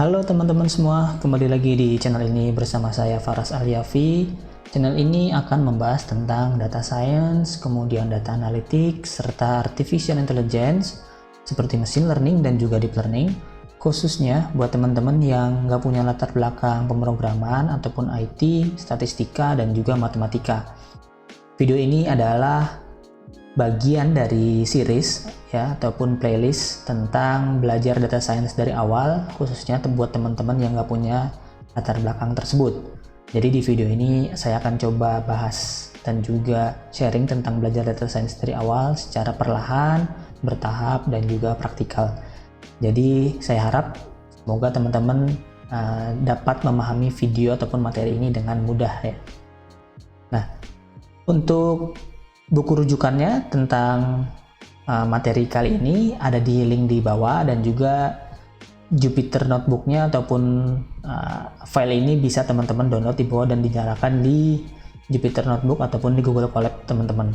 Halo teman-teman semua, kembali lagi di channel ini bersama saya Faras Alyafi. Channel ini akan membahas tentang data science, kemudian data analytics, serta artificial intelligence seperti machine learning dan juga deep learning, khususnya buat teman-teman yang nggak punya latar belakang pemrograman ataupun IT, statistika, dan juga matematika. Video ini adalah bagian dari series ya ataupun playlist tentang belajar data science dari awal, khususnya buat teman-teman yang nggak punya latar belakang tersebut. Jadi di video ini saya akan coba bahas dan juga sharing tentang belajar data science dari awal secara perlahan, bertahap, dan juga praktikal. Jadi saya harap semoga teman-teman dapat memahami video ataupun materi ini dengan mudah ya. Nah, untuk buku rujukannya tentang materi kali ini ada di link di bawah, dan juga Jupyter Notebook-nya ataupun file ini bisa teman-teman download di bawah dan dinyalakan di Jupyter Notebook ataupun di Google Colab teman-teman.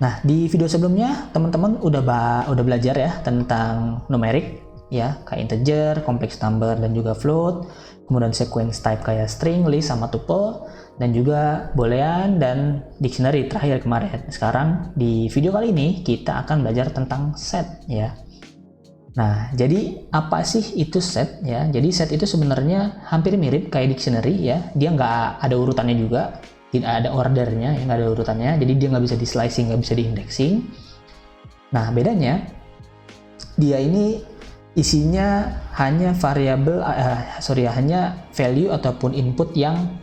Nah, di video sebelumnya teman-teman udah belajar ya tentang numerik ya, kayak integer, complex number, dan juga float, kemudian sequence type kayak string, list, sama tuple, dan juga boolean dan dictionary terakhir kemarin. Sekarang di video kali ini kita akan belajar tentang set ya. Nah, jadi apa sih itu set ya? Jadi set itu sebenarnya hampir mirip kayak dictionary ya. Dia nggak ada urutannya juga, tidak ada ordernya ya, nggak ada urutannya. Jadi dia nggak bisa di slicing, nggak bisa di indexing. Nah, bedanya dia ini isinya hanya variabel, hanya value ataupun input yang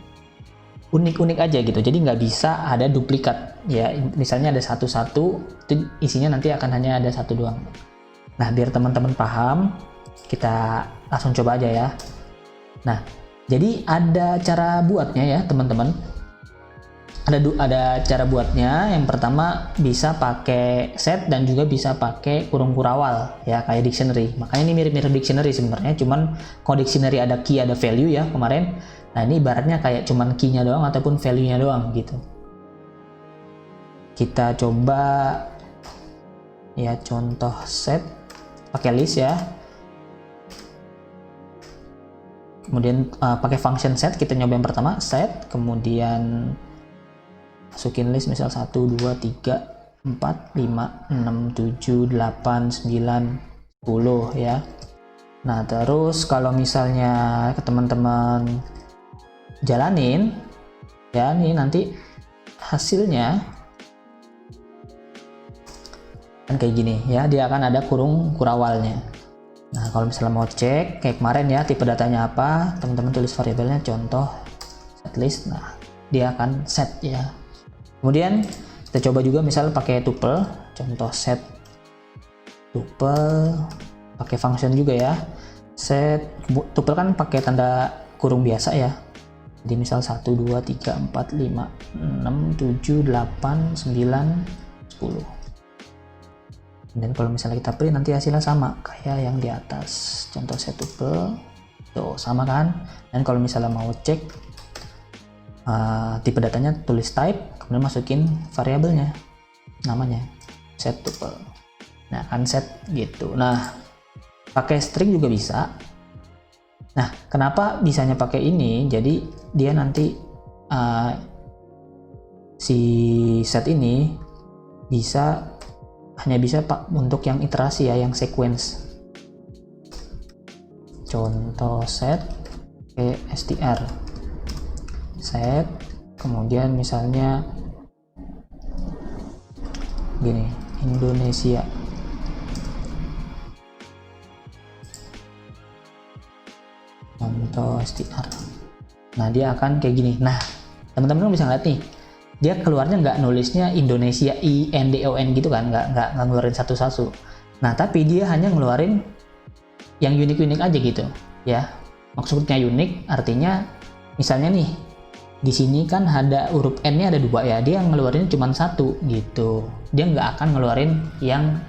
unik-unik aja gitu. Jadi nggak bisa ada duplikat ya. Misalnya ada satu-satu, itu isinya nanti akan hanya ada satu doang. Nah, biar teman-teman paham, kita langsung coba aja ya. Nah, jadi ada cara buatnya ya teman-teman. Ada cara buatnya. Yang pertama bisa pakai set dan juga bisa pakai kurung kurawal ya, kayak dictionary. Makanya ini mirip-mirip dictionary sebenarnya, cuman kalau dictionary ada key ada value ya kemarin. Nah, ini ibaratnya kayak cuman key-nya doang ataupun value-nya doang gitu. Kita coba ya contoh set pakai list ya. Kemudian pakai function set, kita nyoba yang pertama set, kemudian masukin list misal 1, 2, 3, 4, 5, 6, 7, 8, 9, 10 ya. Nah, terus kalau misalnya ke teman-teman jalanin ya, ini nanti hasilnya kan kayak gini ya, dia akan ada kurung kurawalnya. Nah, kalau misalnya mau cek kayak kemarin ya, tipe datanya apa, teman-teman tulis variabelnya contoh set list. Nah, dia akan set ya. Kemudian kita coba juga misal pakai tuple, contoh set tuple, pakai function juga ya. Set tuple kan pakai tanda kurung biasa ya. Jadi misal 1, 2, 3, 4, 5, 6, 7, 8, 9, 10. Dan kalau misalnya kita print nanti hasilnya sama kayak yang di atas. Contoh set tuple, tuh sama kan. Dan kalau misalnya mau cek tipe datanya, tulis type, kemudian masukin variabelnya, namanya set tuple. Nah, kan set gitu. Nah, pakai string juga bisa. Nah, kenapa bisanya pakai ini? Jadi dia nanti si set ini hanya bisa untuk yang iterasi ya, yang sequence. Contoh set str set, kemudian misalnya gini, Indonesia. Contoh str. Nah, dia akan kayak gini. Nah, teman-teman bisa ngeliat nih, dia keluarnya nggak nulisnya Indonesia INDON gitu kan, nggak ngeluarin satu-satu. Nah, tapi dia hanya ngeluarin yang unik-unik aja gitu ya. Maksudnya unik artinya misalnya nih, di sini kan ada huruf N-nya ada 2 ya, dia ngeluarin cuma 1 gitu. Dia nggak akan ngeluarin yang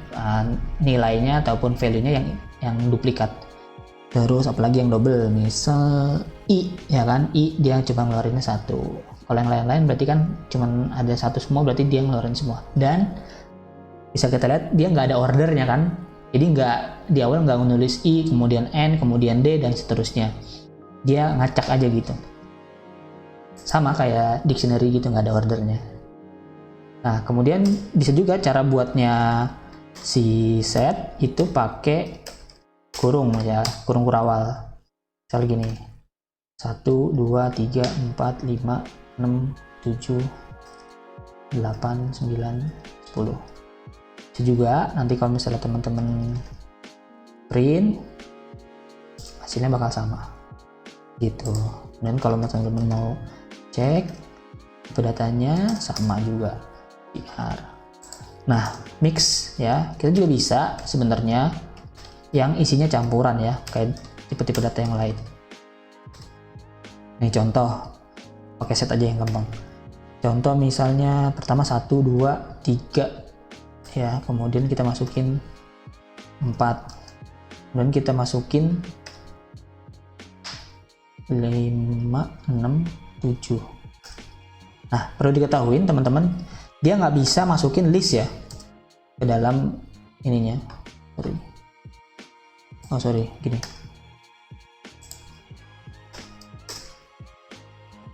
nilainya ataupun value-nya yang duplikat. Terus apalagi yang double, misal I ya kan, I dia cuma ngeluarinnya 1. Kalau yang lain-lain berarti kan cuma ada 1 semua, berarti dia ngeluarin semua. Dan bisa kita lihat dia nggak ada ordernya kan, Jadi di awal nggak menulis I, kemudian N, kemudian D, dan seterusnya. Dia ngacak aja gitu. Sama kayak dictionary gitu, nggak ada ordernya. Nah, kemudian bisa juga cara buatnya si set itu pakai kurung ya, kurung kurawal. Misal gini, 1, 2, 3, 4, 5, 6, 7, 8, 9, 10. Itu juga nanti kalau misalnya teman-teman print, hasilnya bakal sama gitu. Dan kalau teman-teman mau cek itu datanya sama juga PR. Nah, mix ya, kita juga bisa sebenarnya yang isinya campuran ya, kayak tipe-tipe data yang lain. Nih contoh, pakai set aja yang gampang. Contoh misalnya pertama 1, 2, 3 ya, kemudian kita masukin 4, kemudian kita masukin 5, 6, 7. Nah, perlu diketahui teman-teman, dia nggak bisa masukin list ya ke dalam ininya. Sorry, gini.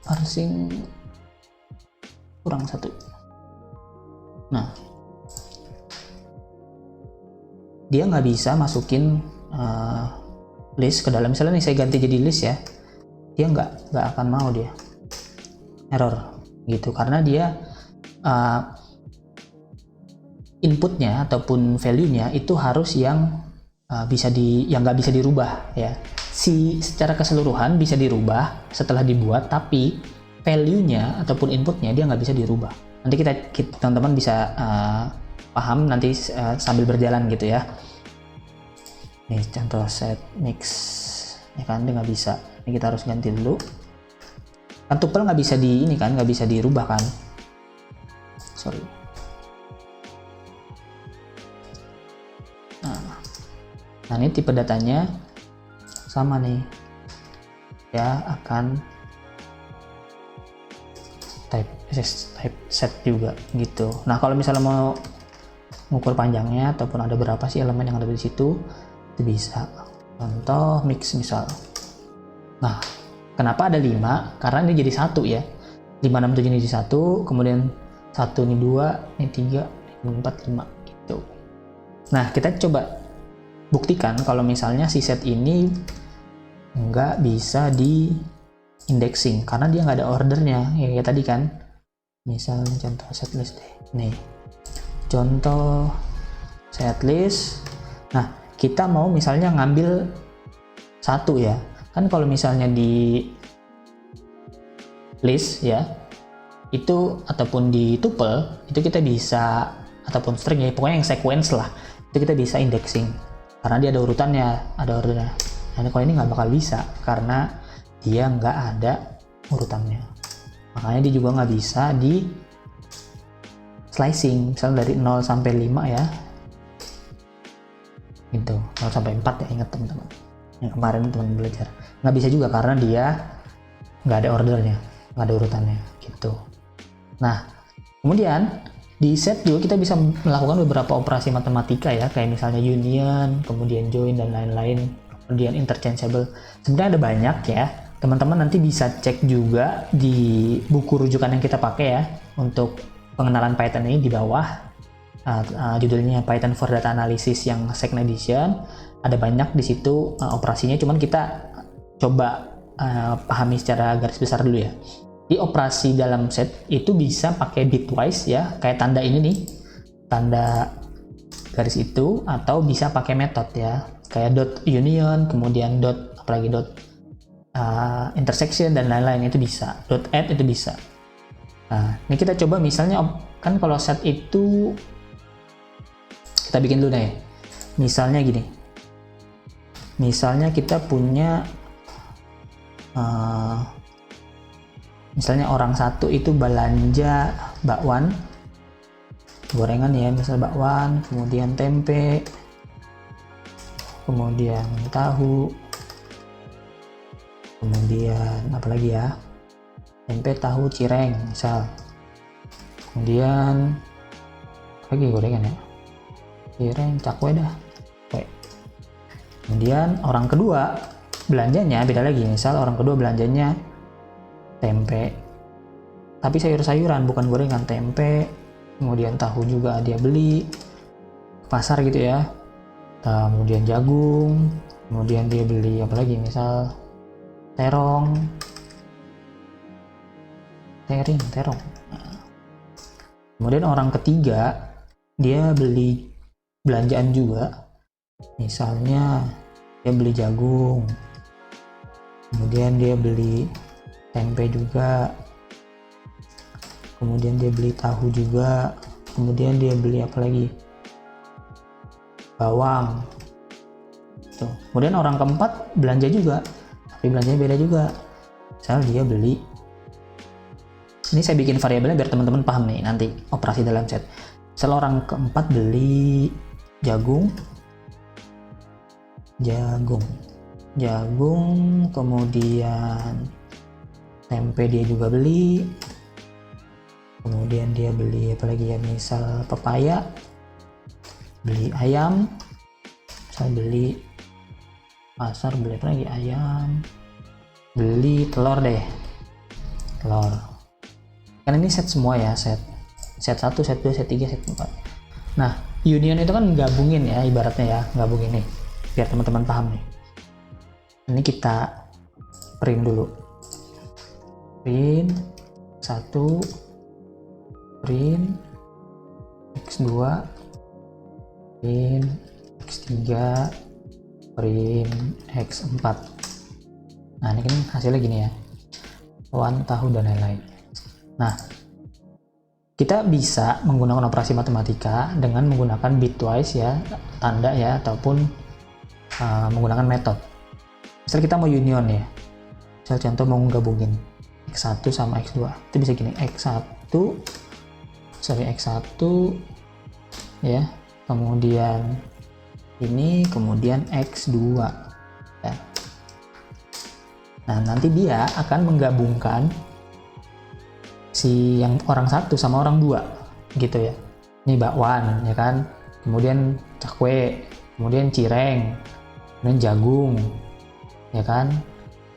Parsing kurang 1. Nah, dia nggak bisa masukin list ke dalam. Misalnya nih saya ganti jadi list ya, dia nggak akan mau, dia error gitu, karena dia inputnya ataupun value-nya itu harus yang nggak bisa dirubah ya. Secara keseluruhan bisa dirubah setelah dibuat, tapi value-nya ataupun inputnya dia nggak bisa dirubah. Nanti kita teman-teman bisa paham nanti sambil berjalan gitu ya. Nih contoh set mix ya kan, dia nggak bisa. Ini kita harus ganti dulu. Kan tuple nggak bisa nggak bisa dirubah kan. Sorry. Nah ini tipe datanya sama nih ya, akan type set juga gitu. Nah kalau misalnya mau mengukur panjangnya ataupun ada berapa sih elemen yang ada di situ, itu bisa. Contoh mix misal. Nah kenapa ada 5? Karena ini jadi 1 ya. 5, 6, 7 ini jadi 1, kemudian 1 ini 2, ini 3, ini 4, 5 gitu. Nah kita coba buktikan kalau misalnya si set ini nggak bisa di indexing karena dia nggak ada ordernya ya, kayak tadi kan. Misalnya contoh set list deh, nih contoh set list. Nah kita mau misalnya ngambil 1 ya kan, kalau misalnya di list ya itu ataupun di tuple itu kita bisa, ataupun string ya, pokoknya yang sequence lah, itu kita bisa indexing karena dia ada urutannya, ada ordernya. Nah kalau ini nggak bakal bisa karena dia nggak ada urutannya, makanya dia juga nggak bisa di slicing, misalnya dari 0 sampai 5 ya gitu, 0 sampai 4 ya, ingat teman-teman yang kemarin teman belajar. Nggak bisa juga karena dia nggak ada ordernya, nggak ada urutannya gitu. Nah kemudian di set juga kita bisa melakukan beberapa operasi matematika ya, kayak misalnya union, kemudian join dan lain-lain, kemudian interchangeable. Sebenarnya ada banyak ya, teman-teman nanti bisa cek juga di buku rujukan yang kita pakai ya untuk pengenalan Python ini di bawah. Judulnya Python for Data Analysis yang second edition. Ada banyak di situ operasinya, cuman kita coba pahami secara garis besar dulu ya. Di operasi dalam set itu bisa pakai bitwise ya, kayak tanda ini nih, tanda garis itu, atau bisa pakai metode ya, kayak dot union, kemudian dot apalagi dot intersection dan lain-lain, itu bisa. Dot add itu bisa. Nah ini kita coba misalnya kan kalau set itu kita bikin dulu deh. Misalnya gini, misalnya kita punya misalnya orang satu itu belanja bakwan gorengan ya, misal bakwan, kemudian tempe, kemudian tahu, kemudian apa lagi ya, tempe, tahu, cireng misal, kemudian apa lagi gorengan ya, cireng, cakwe dah, Oke. Kemudian orang kedua belanjanya beda lagi, misal orang kedua belanjanya tempe, tapi sayur-sayuran bukan gorengan, tempe, kemudian tahu juga dia beli ke pasar gitu ya, kemudian jagung, kemudian dia beli apa lagi, misal terong. Nah, kemudian orang ketiga dia beli belanjaan juga, misalnya dia beli jagung, kemudian dia beli tempe juga, kemudian dia beli tahu juga, kemudian dia beli apa lagi, bawang tuh. Kemudian orang keempat belanja juga, tapi belanjanya beda juga, misal dia beli, ini saya bikin variabelnya biar teman-teman paham nih nanti operasi dalam set. Misal orang keempat beli jagung, kemudian tempe dia juga beli, kemudian dia beli apa lagi ya, misal pepaya, beli ayam, misal beli pasar, beli apa lagi, ayam, beli telur deh, telur. Kan ini set semua ya, set 1, set 2, set 3, set 4. Nah, union itu kan gabungin ya, ibaratnya ya, gabungin nih biar teman-teman paham nih. Ini kita print dulu, print 1, print x2, print x3, print x4. Nah, ini kan hasilnya gini ya, wan, tahu, dan lain-lain. Nah, kita bisa menggunakan operasi matematika dengan menggunakan bitwise ya, tanda ya, ataupun menggunakan metode. Misal kita mau union ya, misal contoh mau gabungin x1 sama x2, itu bisa gini, x1 ya, kemudian ini, kemudian x2 ya. Nah, nanti dia akan menggabungkan si yang orang satu sama orang dua gitu ya. Ini bakwan ya kan, kemudian cakwe, kemudian cireng, kemudian jagung ya kan,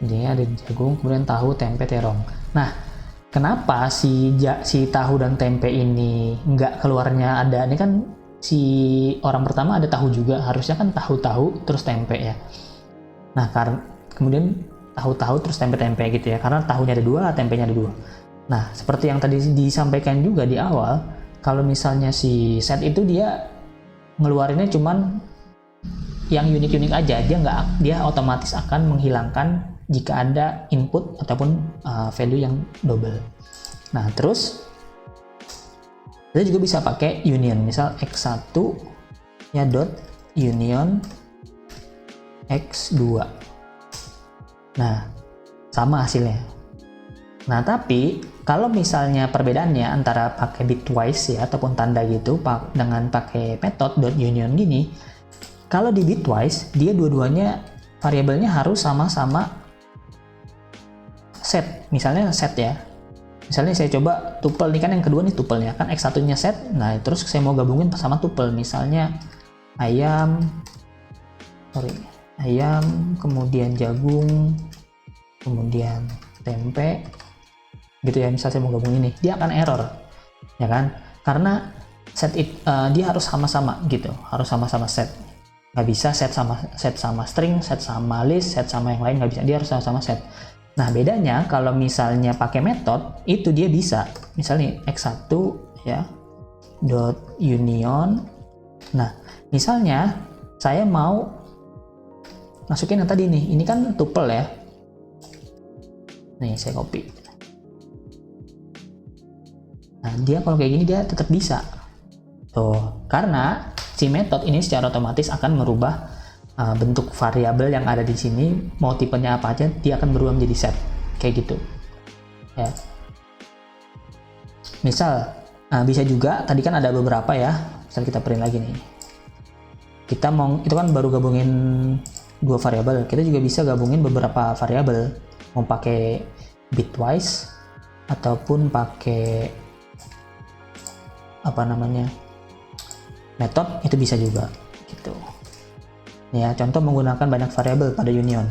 ini ada jagung, kemudian tahu, tempe, terong. Nah, kenapa si tahu dan tempe ini nggak keluarnya ada, ini kan si orang pertama ada tahu juga, harusnya kan tahu terus tempe ya. Nah, karena kemudian tahu terus tempe gitu ya, karena tahunya ada 2, tempenya ada 2. Nah, seperti yang tadi disampaikan juga di awal, kalau misalnya si set itu dia ngeluarinnya cuman yang unik-unik aja, dia otomatis akan menghilangkan jika ada input ataupun value yang double. Nah, terus kita juga bisa pakai union, misal x1 ya dot union x2. Nah, sama hasilnya. Nah, tapi kalau misalnya perbedaannya antara pakai bitwise ya ataupun tanda gitu dengan pakai metode dot union gini, kalau di bitwise dia dua-duanya variabelnya harus sama-sama set. Misalnya set ya, misalnya saya coba tuple, ini kan yang kedua nih tuplenya kan, x1 nya set, nah terus saya mau gabungin sama tuple, misalnya ayam, kemudian jagung, kemudian tempe gitu ya, misalnya saya mau gabungin ini, dia akan error ya kan, karena dia harus sama-sama gitu, harus sama-sama set. Nggak bisa set sama string, set sama list, set sama yang lain, nggak bisa, dia harus sama-sama set. Nah, bedanya kalau misalnya pakai metode itu dia bisa, misalnya x1 ya dot union. Nah, misalnya saya mau masukin yang tadi nih, ini kan tuple ya, nih saya copy. Nah, dia kalau kayak gini dia tetap bisa tuh, karena si metode ini secara otomatis akan merubah bentuk variabel yang ada di sini, mau tipenya apa aja dia akan berubah menjadi set kayak gitu ya. Misal bisa juga tadi kan ada beberapa ya, misal kita print lagi nih, kita mau, itu kan baru gabungin 2 variabel, kita juga bisa gabungin beberapa variabel, mau pakai bitwise ataupun pakai apa namanya metode, itu bisa juga gitu. Ya, contoh menggunakan banyak variabel pada union.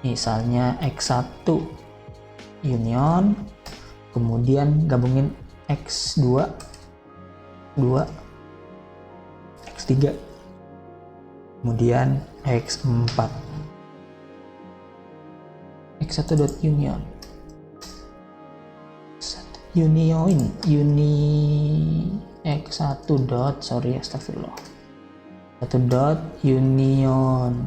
Misalnya x1 union, kemudian gabungin x2, x3, kemudian x4. x1 dot union, x1 dot, sorry astagfirullah, 1 dot union.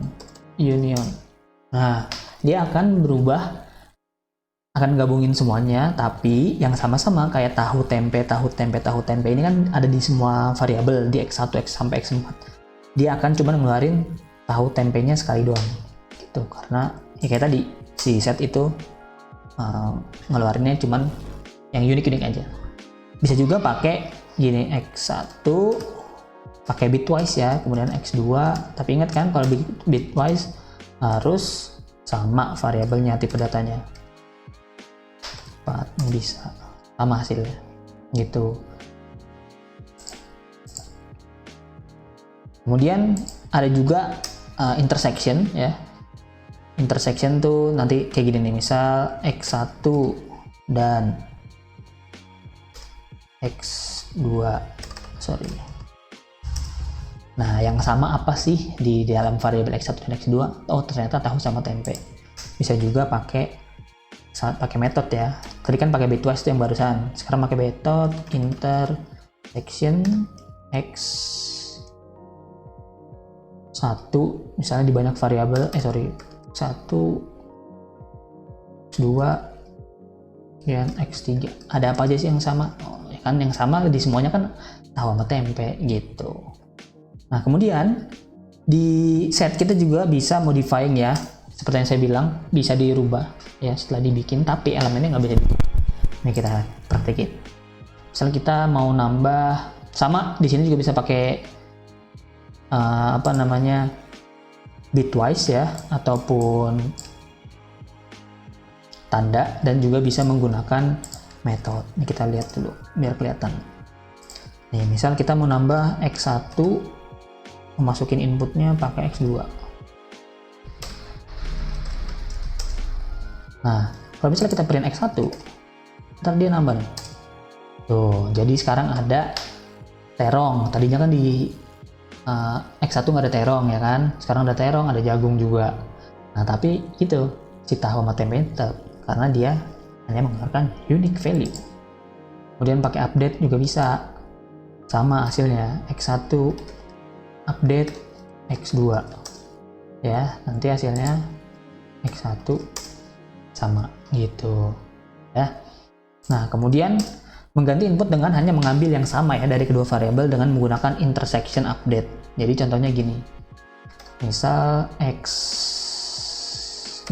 Nah, dia akan berubah, akan gabungin semuanya, tapi yang sama-sama kayak tahu tempe ini kan ada di semua variabel di x1 sampai x4. Dia akan cuma ngeluarin tahu tempenya sekali doang gitu, karena ya kayak tadi si set itu ngeluarinnya cuman yang unik aja. Bisa juga pakai gini, x1 pakai bitwise ya, kemudian x2, tapi ingat kan kalau bitwise harus sama variabelnya, tipe datanya. Bisa sama hasilnya gitu. Kemudian ada juga intersection ya. Intersection tuh nanti kayak gini nih, misal x1 dan x2, sorry. Nah, yang sama apa sih di dalam variabel x1 dan x2? Oh, ternyata tahu sama tempe. Bisa juga pakai metode ya. Tadi kan pakai bitwise itu yang barusan. Sekarang pakai metode intersection x1 misalnya di banyak variabel, 1, x2, dan x3. Ada apa aja sih yang sama? Oh, ya kan yang sama di semuanya kan tahu sama tempe gitu. Nah, kemudian di set kita juga bisa modifying ya. Seperti yang saya bilang, bisa dirubah ya setelah dibikin, tapi elemennya nggak bisa dirubah. Ini kita praktekin. Misalnya kita mau nambah, sama di sini juga bisa pakai bitwise ya, ataupun tanda, dan juga bisa menggunakan metode. Ini kita lihat dulu biar kelihatan. Nih, misal kita mau nambah x1, memasukin inputnya pakai x2. Nah, kalau misalnya kita print x1, ntar dia nambah nih. Tuh, jadi sekarang ada terong. Tadinya kan di x1 nggak ada terong ya kan. Sekarang ada terong, ada jagung juga. Nah, tapi itu si tahu sama tempe tetap, karena dia hanya mengeluarkan unique value. Kemudian pakai update juga bisa. Sama hasilnya, x1 update x2. Ya, nanti hasilnya x1 sama gitu ya. Nah, kemudian mengganti input dengan hanya mengambil yang sama ya dari kedua variabel dengan menggunakan intersection update. Jadi contohnya gini, misal x2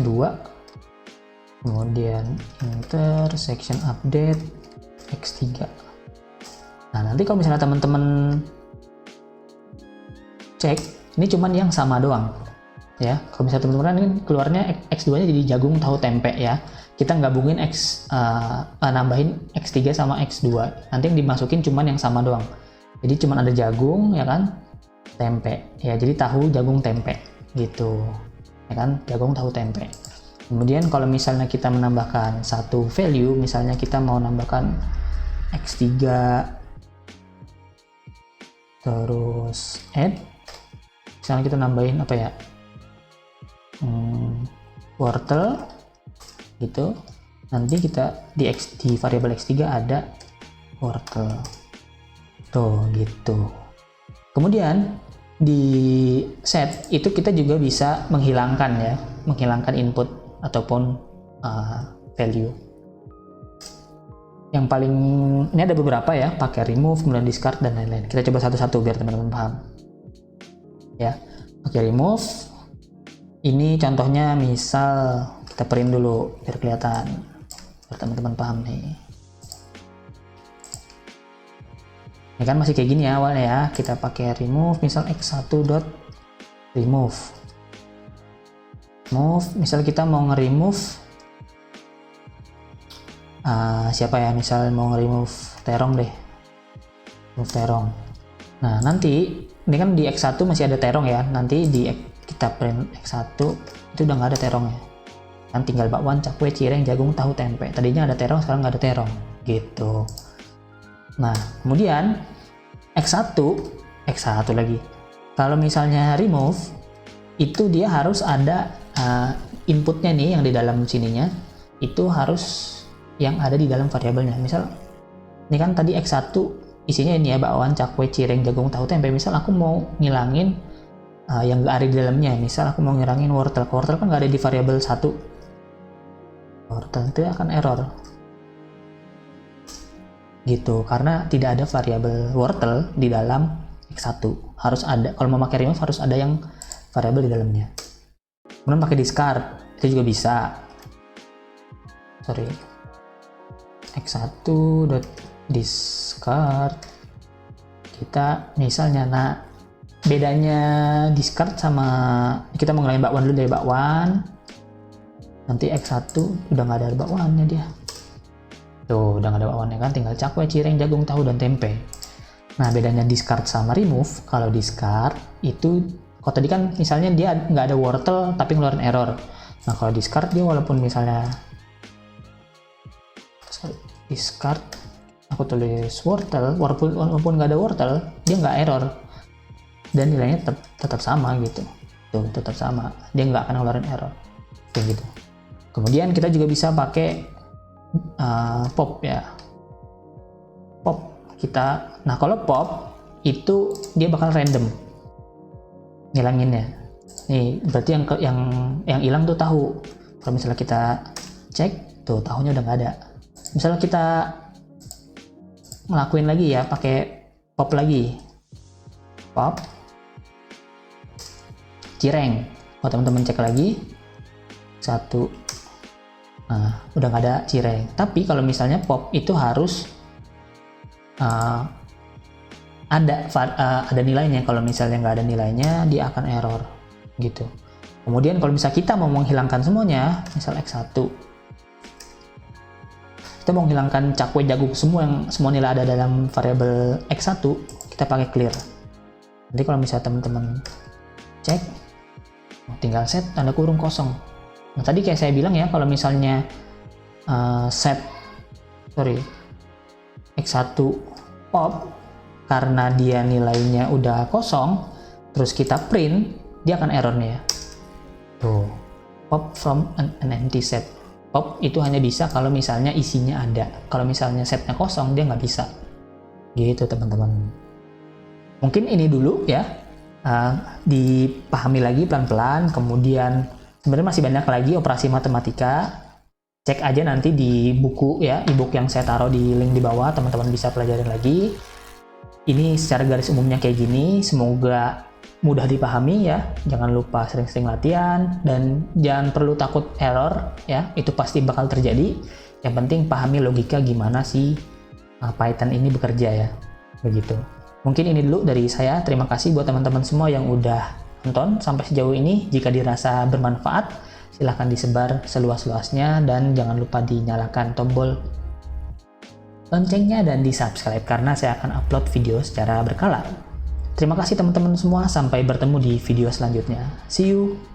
kemudian intersection update x3. Nah, nanti kalau misalnya teman-teman cek, ini cuman yang sama doang ya. Kalau misalnya teman-teman ini keluarnya x2 nya jadi jagung tahu tempe ya, kita gabungin nambahin x3 sama x2, nanti yang dimasukin cuman yang sama doang, jadi cuman ada jagung ya kan, tempe ya, jadi tahu jagung tempe gitu ya kan, jagung tahu tempe. Kemudian kalau misalnya kita menambahkan satu value, misalnya kita mau nambahkan x3 terus add, misalnya kita nambahin apa ya, wortel gitu, nanti kita di variabel x3 ada wortel tuh gitu. Kemudian di set itu kita juga bisa menghilangkan input ataupun value. Yang paling ini ada beberapa ya, pakai remove, kemudian discard dan lain-lain. Kita coba satu-satu biar teman-teman paham ya. Pakai remove, ini contohnya misal kita print dulu biar kelihatan, biar teman-teman paham nih. Ini kan masih kayak gini ya awalnya ya. Kita pakai remove, misal x1 dot remove. Misal kita mau nge-remove siapa ya, misal mau nge-remove terong deh. Remove terong. Nah, nanti ini kan di X1 masih ada terong ya, nanti di kita print X1 itu udah nggak ada terongnya, kan tinggal bakwan, cakwe, cireng, jagung, tahu, tempe. Tadinya ada terong, sekarang nggak ada terong gitu. Nah kemudian X1 lagi, kalau misalnya remove itu dia harus ada inputnya nih, yang di dalam sininya itu harus yang ada di dalam variabelnya. Misal ini kan tadi X1 isinya ini ya, bakwan, cakwe, cireng, jagung, tahu, tempe. Misal aku mau ngilangin yang nggak ada di dalamnya, misal aku mau ngilangin wortel. Wortel kan nggak ada di variabel 1, wortel itu akan error gitu, karena tidak ada variabel wortel di dalam X1. Harus ada, kalau mau pakai remove harus ada yang variabel di dalamnya. Kemudian pakai discard itu juga bisa. X1.discard kita misalnya, nah bedanya discard sama kita mau ngelain bakwan dulu dari bakwan, nanti X1 udah nggak ada bakwannya dia tuh, udah nggak ada bakwannya kan, tinggal cakwe, cireng, jagung, tahu, dan tempe. Nah bedanya discard sama remove, kalau discard itu kalau tadi kan misalnya dia nggak ada wortel tapi ngeluarin error. Nah kalau discard dia walaupun misalnya discard aku tulis wortel, walaupun nggak ada wortel dia nggak error dan nilainya tetap sama gitu, tuh tetap sama, dia nggak akan ngeluarin error kayak gitu. Kemudian kita juga bisa pakai pop ya, pop kita. Nah kalau pop itu dia bakal random ngilanginnya. Nih berarti yang hilang tuh tahu. Kalau misalnya kita cek tuh tahunya udah nggak ada. Misalnya kita ngelakuin lagi ya, pakai pop lagi, pop cireng. Kalau teman-teman cek lagi 1, nah udah nggak ada cireng. Tapi kalau misalnya pop itu harus ada nilainya. Kalau misalnya nggak ada nilainya dia akan error gitu. Kemudian kalau misalnya kita mau menghilangkan semuanya, misal X1 kita mau menghilangkan cakwe, jagung, semua nilai ada dalam variabel X1, kita pakai clear. Nanti kalau misalnya teman-teman cek tinggal set tanda kurung kosong. Nah tadi kayak saya bilang ya, kalau misalnya X1 pop karena dia nilainya udah kosong, terus kita print, dia akan error nih ya. Tuh, pop from an empty set. Pop itu hanya bisa kalau misalnya isinya ada. Kalau misalnya setnya kosong, dia nggak bisa. Gitu teman-teman. Mungkin ini dulu ya. Dipahami lagi pelan-pelan. Kemudian sebenarnya masih banyak lagi operasi matematika. Cek aja nanti di buku ya, e-book yang saya taruh di link di bawah, teman-teman bisa pelajarin lagi. Ini secara garis umumnya kayak gini, semoga mudah dipahami ya. Jangan lupa sering-sering latihan dan jangan perlu takut error ya, itu pasti bakal terjadi. Yang penting pahami logika gimana sih Python ini bekerja ya, begitu. Mungkin ini dulu dari saya. Terima kasih buat teman-teman semua yang udah nonton sampai sejauh ini. Jika dirasa bermanfaat, silahkan disebar seluas-luasnya dan jangan lupa dinyalakan tombol loncengnya dan di subscribe karena saya akan upload video secara berkala. Terima kasih teman-teman semua, sampai bertemu di video selanjutnya. See you!